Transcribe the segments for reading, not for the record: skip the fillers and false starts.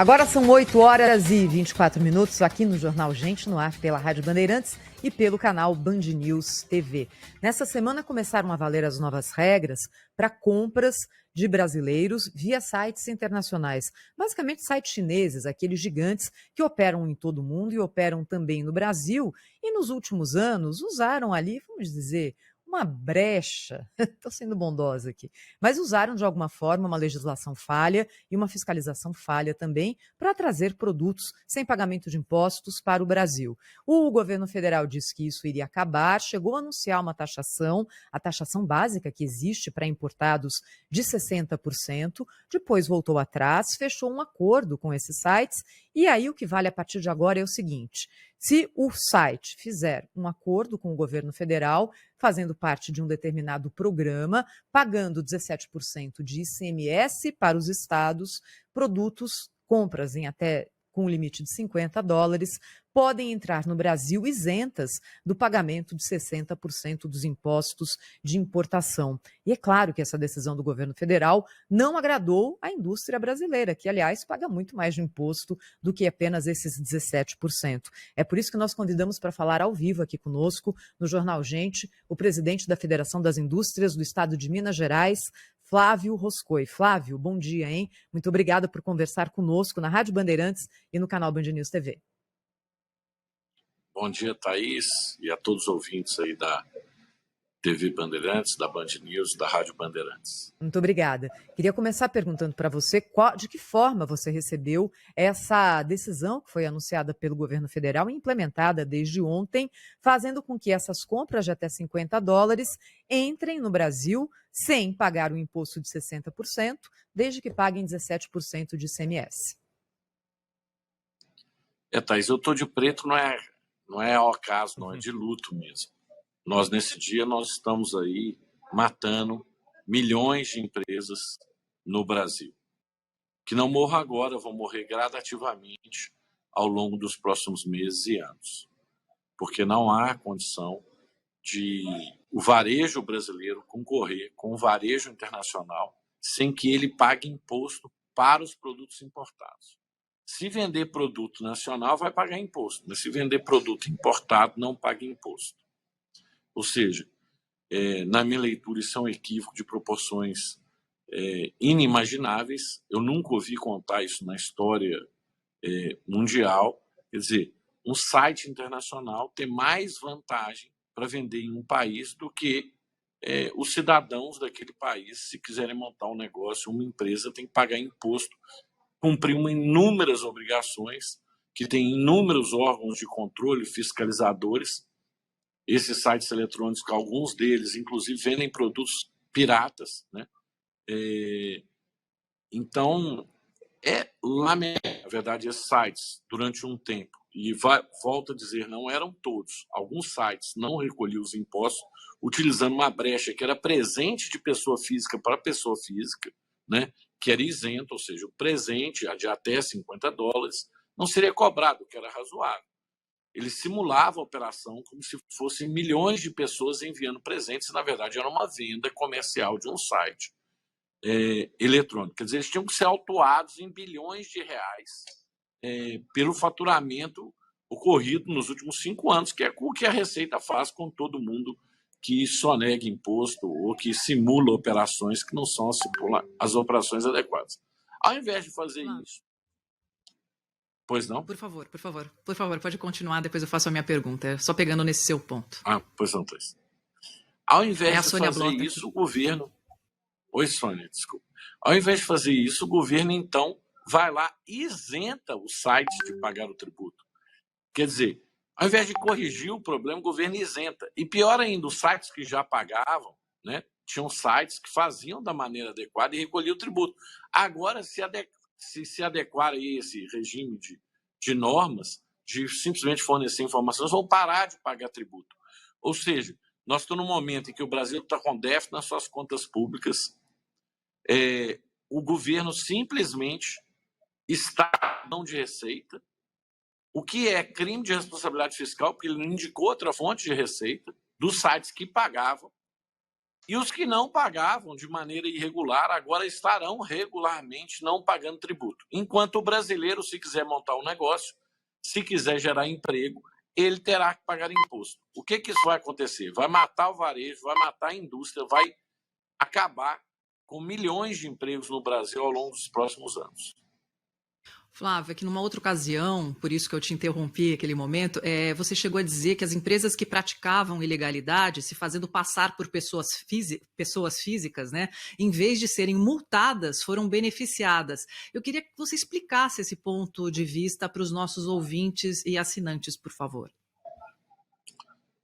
Agora são 8h24 aqui no Jornal Gente no Ar, pela Rádio Bandeirantes e pelo canal Band News TV. Nessa semana começaram a valer as novas regras para compras de brasileiros via sites internacionais. Basicamente sites chineses, aqueles gigantes que operam em todo o mundo e operam também no Brasil. E nos últimos anos usaram ali, vamos dizer, uma brecha, estou sendo bondosa aqui, mas usaram de alguma forma uma legislação falha e uma fiscalização falha também para trazer produtos sem pagamento de impostos para o Brasil. O governo federal disse que isso iria acabar, chegou a anunciar uma taxação, a taxação básica que existe para importados de 60%, depois voltou atrás, fechou um acordo com esses sites e aí o que vale a partir de agora é o seguinte: se o site fizer um acordo com o governo federal, fazendo parte de um determinado programa, pagando 17% de ICMS para os estados, produtos, compras em até com um limite de $50, podem entrar no Brasil isentas do pagamento de 60% dos impostos de importação. E é claro que essa decisão do governo federal não agradou à indústria brasileira, que, aliás, paga muito mais de imposto do que apenas esses 17%. É por isso que nós convidamos para falar ao vivo aqui conosco, no Jornal Gente, o presidente da Federação das Indústrias do Estado de Minas Gerais, Flávio Roscoe. Flávio, bom dia, hein? Muito obrigada por conversar conosco na Rádio Bandeirantes e no canal Band News TV. Bom dia, Thaís, e a todos os ouvintes aí da TV Bandeirantes, da Band News, da Rádio Bandeirantes. Muito obrigada. Queria começar perguntando para você de que forma você recebeu essa decisão que foi anunciada pelo governo federal e implementada desde ontem, fazendo com que essas compras de até $50 entrem no Brasil sem pagar o imposto de 60%, desde que paguem 17% de ICMS. Thaís, eu estou de preto, não é ao acaso, não é de luto mesmo. Nesse dia, nós estamos aí matando milhões de empresas no Brasil. Que não morram agora, vão morrer gradativamente ao longo dos próximos meses e anos. Porque não há condição de o varejo brasileiro concorrer com o varejo internacional sem que ele pague imposto para os produtos importados. Se vender produto nacional, vai pagar imposto, mas se vender produto importado, não paga imposto. Ou seja, na minha leitura, isso é um equívoco de proporções inimagináveis. Eu nunca ouvi contar isso na história mundial. Quer dizer, um site internacional tem mais vantagem para vender em um país do que os cidadãos daquele país. Se quiserem montar um negócio, uma empresa tem que pagar imposto, cumprir inúmeras obrigações, que tem inúmeros órgãos de controle, fiscalizadores. Esses sites eletrônicos, alguns deles, inclusive, vendem produtos piratas, né? Então, lamentável, na verdade, esses sites, durante um tempo, e volto a dizer, não eram todos, alguns sites não recolhiam os impostos, utilizando uma brecha que era presente de pessoa física para pessoa física, né? Que era isento, ou seja, o presente de até $50 não seria cobrado, o que era razoável. Ele simulava a operação como se fossem milhões de pessoas enviando presentes, e na verdade era uma venda comercial de um site eletrônico. Quer dizer, eles tinham que ser autuados em bilhões de reais pelo faturamento ocorrido nos últimos 5 anos, que é o que a Receita faz com todo mundo que sonega imposto ou que simula operações que não são as operações adequadas. Ao invés de fazer isso... Pois não? Por favor, pode continuar, depois eu faço a minha pergunta, só pegando nesse seu ponto. Pois não, Thais. Ao invés de fazer Blota isso, aqui. o governo... Oi, Sônia, desculpa. Ao invés de fazer isso, o governo, então, vai lá e isenta os sites de pagar o tributo. Quer dizer, ao invés de corrigir o problema, o governo isenta. E pior ainda, os sites que já pagavam, né, tinham sites que faziam da maneira adequada e recolhiam o tributo. Agora, se adequar a esse regime de normas, de simplesmente fornecer informações, vão parar de pagar tributo. Ou seja, nós estamos num momento em que o Brasil está com déficit nas suas contas públicas, o governo simplesmente está mão de receita, o que é crime de responsabilidade fiscal, porque ele não indicou outra fonte de receita dos sites que pagavam. E os que não pagavam de maneira irregular agora estarão regularmente não pagando tributo. Enquanto o brasileiro, se quiser montar um negócio, se quiser gerar emprego, ele terá que pagar imposto. O que isso vai acontecer? Vai matar o varejo, vai matar a indústria, vai acabar com milhões de empregos no Brasil ao longo dos próximos anos. Flávia, que numa outra ocasião, por isso que eu te interrompi naquele momento, você chegou a dizer que as empresas que praticavam ilegalidade, se fazendo passar por pessoas físicas, né, em vez de serem multadas, foram beneficiadas. Eu queria que você explicasse esse ponto de vista para os nossos ouvintes e assinantes, por favor.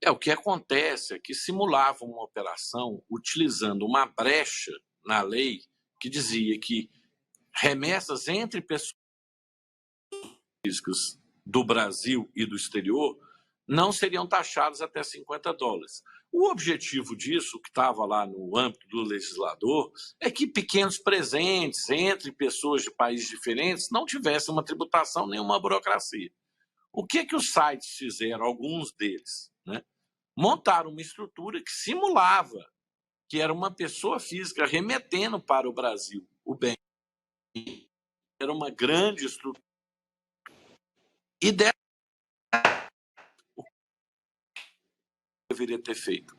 O que acontece é que simulavam uma operação utilizando uma brecha na lei que dizia que remessas entre pessoas físicas do Brasil e do exterior não seriam taxadas até $50. O objetivo disso, que estava lá no âmbito do legislador, é que pequenos presentes entre pessoas de países diferentes não tivessem uma tributação nem uma burocracia. O que os sites fizeram, alguns deles, né? Montaram uma estrutura que simulava que era uma pessoa física remetendo para o Brasil o bem. Era uma grande estrutura. E o que deveria ter feito?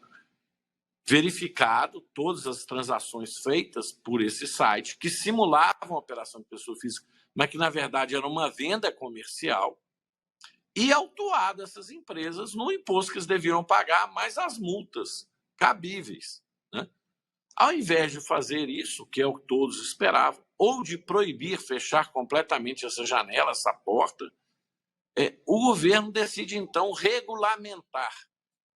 Verificado todas as transações feitas por esse site, que simulavam a operação de pessoa física, mas que, na verdade, era uma venda comercial, e autuado essas empresas no imposto que eles deviam pagar, mais as multas cabíveis, né? Ao invés de fazer isso, que é o que todos esperavam, ou de proibir, fechar completamente essa janela, essa porta, o governo decide, então, regulamentar.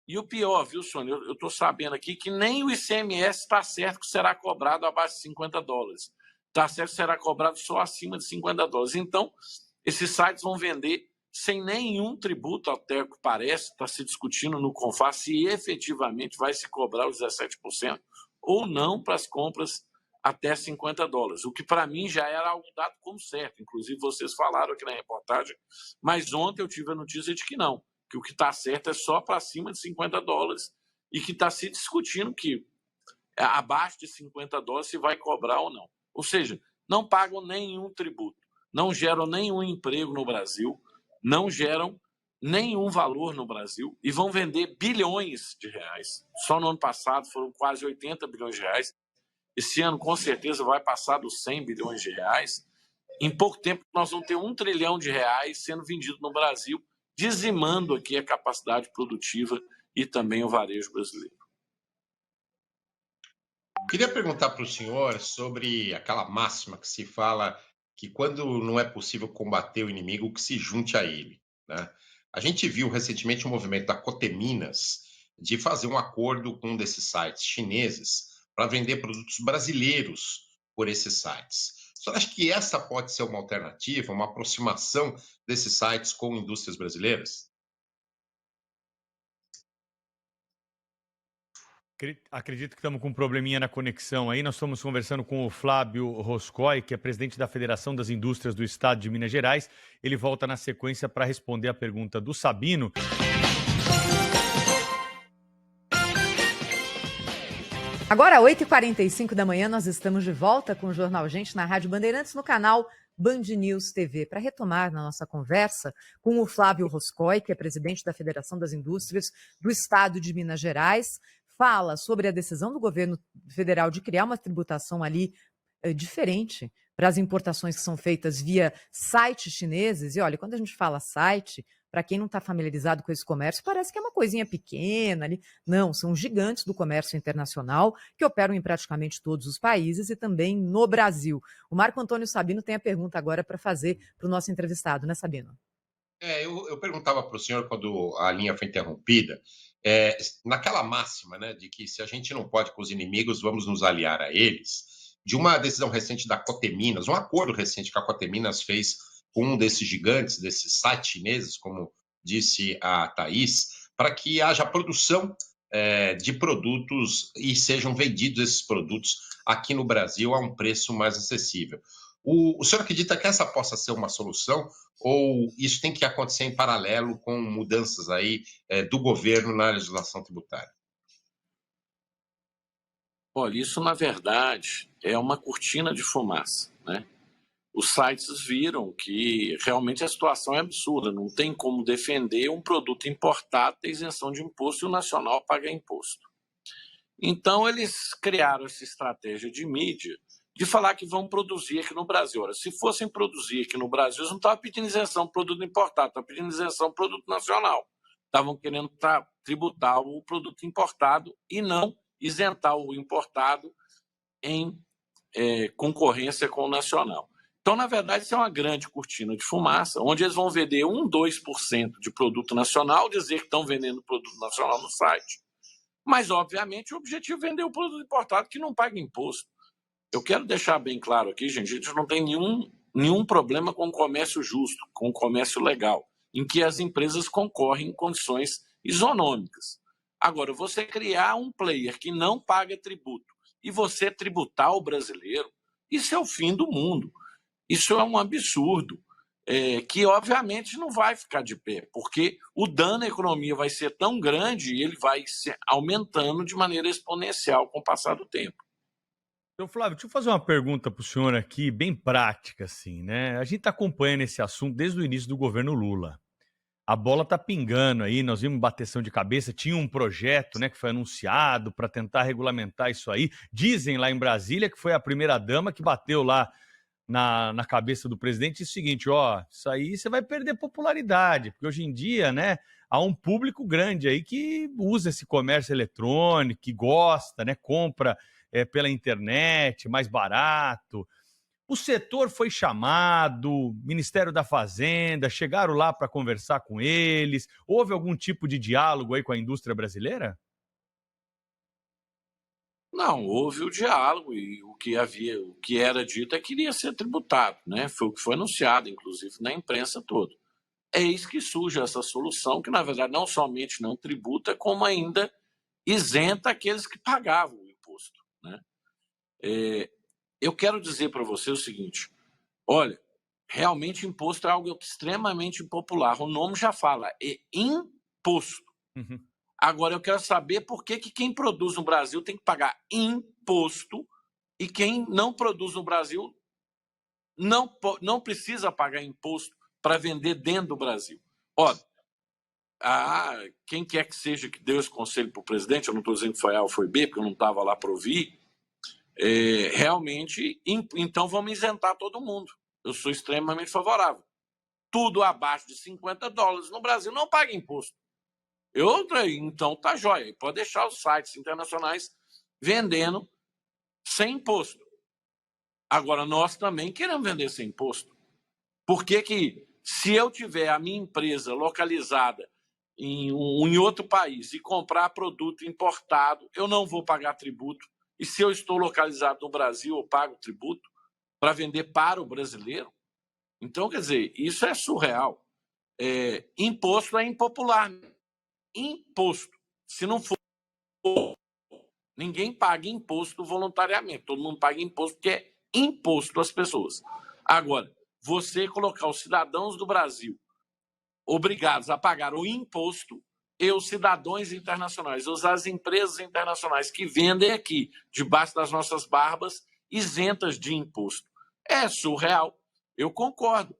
E o pior, viu, Sônia, eu estou sabendo aqui que nem o ICMS está certo que será cobrado abaixo de $50. Está certo que será cobrado só acima de $50. Então, esses sites vão vender sem nenhum tributo, até o que parece, está se discutindo no CONFAS se efetivamente vai se cobrar os 17% ou não para as compras até $50, o que para mim já era algo dado como certo. Inclusive, vocês falaram aqui na reportagem, mas ontem eu tive a notícia de que não, que o que está certo é só para acima de $50 e que está se discutindo que abaixo de $50 se vai cobrar ou não. Ou seja, não pagam nenhum tributo, não geram nenhum emprego no Brasil, não geram nenhum valor no Brasil e vão vender bilhões de reais. Só no ano passado foram quase 80 bilhões de reais. Esse ano, com certeza, vai passar dos 100 bilhões de reais. Em pouco tempo, nós vamos ter R$1 trilhão sendo vendido no Brasil, dizimando aqui a capacidade produtiva e também o varejo brasileiro. Queria perguntar para o senhor sobre aquela máxima que se fala que quando não é possível combater o inimigo, que se junte a ele, né? A gente viu recentemente um movimento da Coteminas de fazer um acordo com um desses sites chineses para vender produtos brasileiros por esses sites. O senhor acha que essa pode ser uma alternativa, uma aproximação desses sites com indústrias brasileiras? Acredito que estamos com um probleminha na conexão aí. Nós estamos conversando com o Flávio Roscoe, que é presidente da Federação das Indústrias do Estado de Minas Gerais. Ele volta na sequência para responder a pergunta do Sabino. Agora, 8h45 da manhã, nós estamos de volta com o Jornal Gente na Rádio Bandeirantes, no canal Band News TV, para retomar na nossa conversa com o Flávio Roscoe, que é presidente da Federação das Indústrias do Estado de Minas Gerais. Fala sobre a decisão do governo federal de criar uma tributação ali diferente para as importações que são feitas via sites chineses. E olha, quando a gente fala site, para quem não está familiarizado com esse comércio, parece que é uma coisinha pequena ali. Não, são gigantes do comércio internacional que operam em praticamente todos os países e também no Brasil. O Marco Antônio Sabino tem a pergunta agora para fazer para o nosso entrevistado, né, Sabino? Eu perguntava para o senhor, quando a linha foi interrompida, naquela máxima, né, de que se a gente não pode com os inimigos, vamos nos aliar a eles, de uma decisão recente da Coteminas, um acordo recente que a Coteminas fez com um desses gigantes, desses sites chineses, como disse a Thaís, para que haja produção de produtos e sejam vendidos esses produtos aqui no Brasil a um preço mais acessível. O senhor acredita que essa possa ser uma solução ou isso tem que acontecer em paralelo com mudanças aí do governo na legislação tributária? Olha, isso na verdade é uma cortina de fumaça, né? Os sites viram que realmente a situação é absurda, não tem como defender um produto importado ter isenção de imposto e o nacional pagar imposto. Então eles criaram essa estratégia de mídia de falar que vão produzir aqui no Brasil. Ora, se fossem produzir aqui no Brasil, eles não estavam pedindo isenção para produto importado, estavam pedindo isenção para produto nacional. Estavam querendo tributar o produto importado e não isentar o importado em concorrência com o nacional. Então, na verdade, isso é uma grande cortina de fumaça, onde eles vão vender 2% de produto nacional, dizer que estão vendendo produto nacional no site, mas, obviamente, o objetivo é vender o produto importado que não paga imposto. Eu quero deixar bem claro aqui, gente, a gente não tem nenhum problema com o comércio justo, com o comércio legal, em que as empresas concorrem em condições isonômicas. Agora, você criar um player que não paga tributo e você tributar o brasileiro, isso é o fim do mundo. Isso é um absurdo, que obviamente não vai ficar de pé, porque o dano à economia vai ser tão grande e ele vai se aumentando de maneira exponencial com o passar do tempo. Então, Flávio, deixa eu fazer uma pergunta para o senhor aqui, bem prática, assim, né? A gente está acompanhando esse assunto desde o início do governo Lula. A bola está pingando aí, nós vimos bateção de cabeça, tinha um projeto, né, que foi anunciado para tentar regulamentar isso aí. Dizem lá em Brasília que foi a primeira-dama que bateu lá na cabeça do presidente o seguinte, ó, isso aí você vai perder popularidade, porque hoje em dia, né, há um público grande aí que usa esse comércio eletrônico, que gosta, né, compra pela internet, mais barato. O setor foi chamado, Ministério da Fazenda, chegaram lá para conversar com eles, houve algum tipo de diálogo aí com a indústria brasileira? Não, houve o diálogo e o que era dito é que iria ser tributado, né? Foi o que foi anunciado, inclusive, na imprensa toda. Eis que surge essa solução que, na verdade, não somente não tributa, como ainda isenta aqueles que pagavam o imposto, né? Eu quero dizer para você o seguinte, olha, realmente imposto é algo extremamente impopular, o nome já fala, é imposto. Uhum. Agora, eu quero saber por que quem produz no Brasil tem que pagar imposto e quem não produz no Brasil não precisa pagar imposto para vender dentro do Brasil. Olha, quem quer que seja que deu esse conselho para o presidente, eu não estou dizendo que foi A ou foi B, porque eu não estava lá para ouvir, realmente, então vamos isentar todo mundo. Eu sou extremamente favorável. Tudo abaixo de $50 no Brasil não paga imposto. Então tá jóia, pode deixar os sites internacionais vendendo sem imposto. Agora, nós também queremos vender sem imposto. Por que se eu tiver a minha empresa localizada em outro país e comprar produto importado, eu não vou pagar tributo? E se eu estou localizado no Brasil, eu pago tributo para vender para o brasileiro? Então, quer dizer, isso é surreal. Imposto é impopular. Imposto. Se não for, ninguém paga imposto voluntariamente. Todo mundo paga imposto porque é imposto às pessoas. Agora, você colocar os cidadãos do Brasil obrigados a pagar o imposto e os cidadãos internacionais, as empresas internacionais que vendem aqui, debaixo das nossas barbas, isentas de imposto. É surreal. Eu concordo.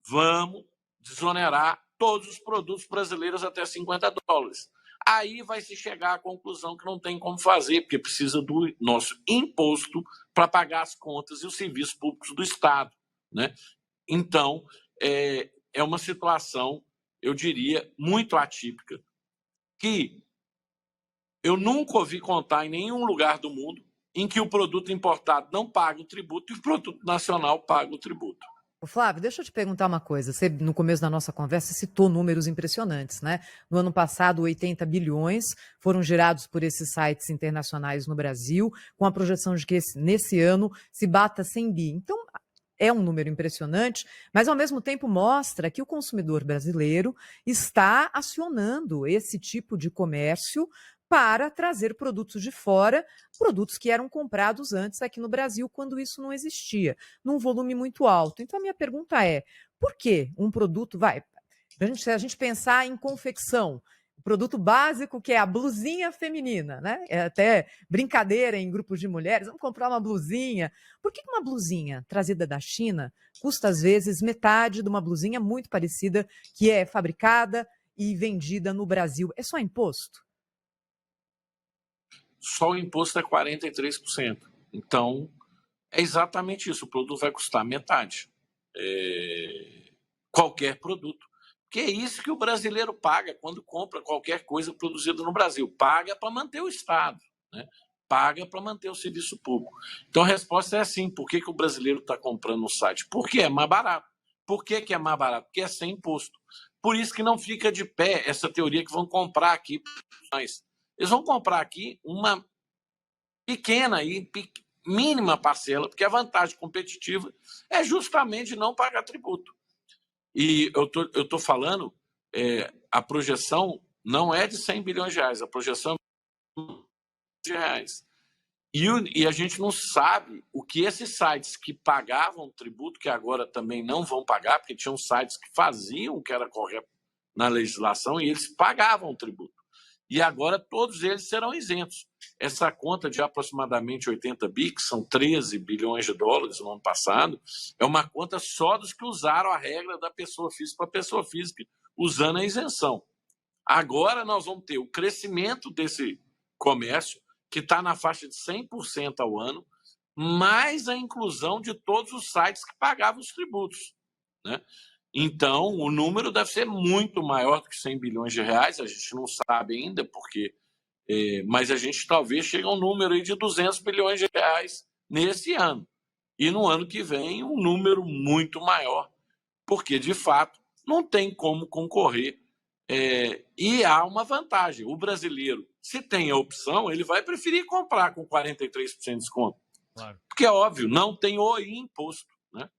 Vamos desonerar todos os produtos brasileiros até $50. Aí vai se chegar à conclusão que não tem como fazer, porque precisa do nosso imposto para pagar as contas e os serviços públicos do Estado, né? Então, é uma situação, eu diria, muito atípica, que eu nunca ouvi contar em nenhum lugar do mundo em que o produto importado não paga o tributo e o produto nacional paga o tributo. Flávio, deixa eu te perguntar uma coisa. Você, no começo da nossa conversa, citou números impressionantes, né? No ano passado, 80 bilhões foram gerados por esses sites internacionais no Brasil, com a projeção de que nesse ano se bata 100 bi. Então, é um número impressionante, mas ao mesmo tempo mostra que o consumidor brasileiro está acionando esse tipo de comércio para trazer produtos de fora, produtos que eram comprados antes aqui no Brasil, quando isso não existia, num volume muito alto. Então, a minha pergunta é, por que um produto, se a gente pensar em confecção, o produto básico, que é a blusinha feminina, né? É até brincadeira em grupos de mulheres, vamos comprar uma blusinha. Por que uma blusinha trazida da China custa, às vezes, metade de uma blusinha muito parecida que é fabricada e vendida no Brasil? É só imposto? Só o imposto é 43%. Então, é exatamente isso. O produto vai custar metade. Qualquer produto. Porque é isso que o brasileiro paga quando compra qualquer coisa produzida no Brasil. Paga para manter o Estado, né? Paga para manter o serviço público. Então a resposta é assim: por que o brasileiro está comprando no site? Porque é mais barato. Por que é mais barato? Porque é sem imposto. Por isso que não fica de pé essa teoria que vão comprar aqui. Eles vão comprar aqui uma pequena e mínima parcela, porque a vantagem competitiva é justamente não pagar tributo. E eu tô falando, a projeção não é de 100 bilhões de reais, a projeção é de reais. E a gente não sabe o que esses sites que pagavam tributo, que agora também não vão pagar, porque tinham sites que faziam o que era correto na legislação e eles pagavam tributo. E agora todos eles serão isentos. Essa conta de aproximadamente 80 bi, que são 13 bilhões de dólares no ano passado, é uma conta só dos que usaram a regra da pessoa física para pessoa física, usando a isenção. Agora nós vamos ter o crescimento desse comércio, que está na faixa de 100% ao ano, mais a inclusão de todos os sites que pagavam os tributos, né? Então, o número deve ser muito maior do que 100 bilhões de reais, a gente não sabe ainda, porque, mas a gente talvez chegue a um número aí de 200 bilhões de reais nesse ano. E no ano que vem, um número muito maior, porque, de fato, não tem como concorrer. E há uma vantagem: o brasileiro, se tem a opção, ele vai preferir comprar com 43% de desconto. Claro. Porque é óbvio, não tem o imposto, né?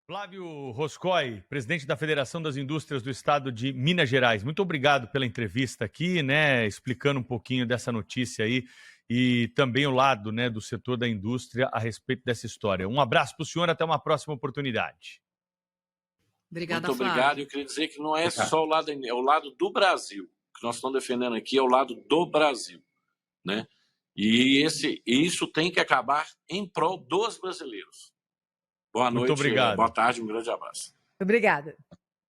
Flávio Roscoe, presidente da Federação das Indústrias do Estado de Minas Gerais, muito obrigado pela entrevista aqui, né, explicando um pouquinho dessa notícia aí e também o lado, né, do setor da indústria a respeito dessa história. Um abraço para o senhor, até uma próxima oportunidade. Obrigada, muito obrigado. Flávio. Eu queria dizer que não é só o lado, é o lado do Brasil. O que nós estamos defendendo aqui é o lado do Brasil, né? E isso tem que acabar em prol dos brasileiros. Boa noite, muito obrigado. Boa tarde, um grande abraço. Obrigada.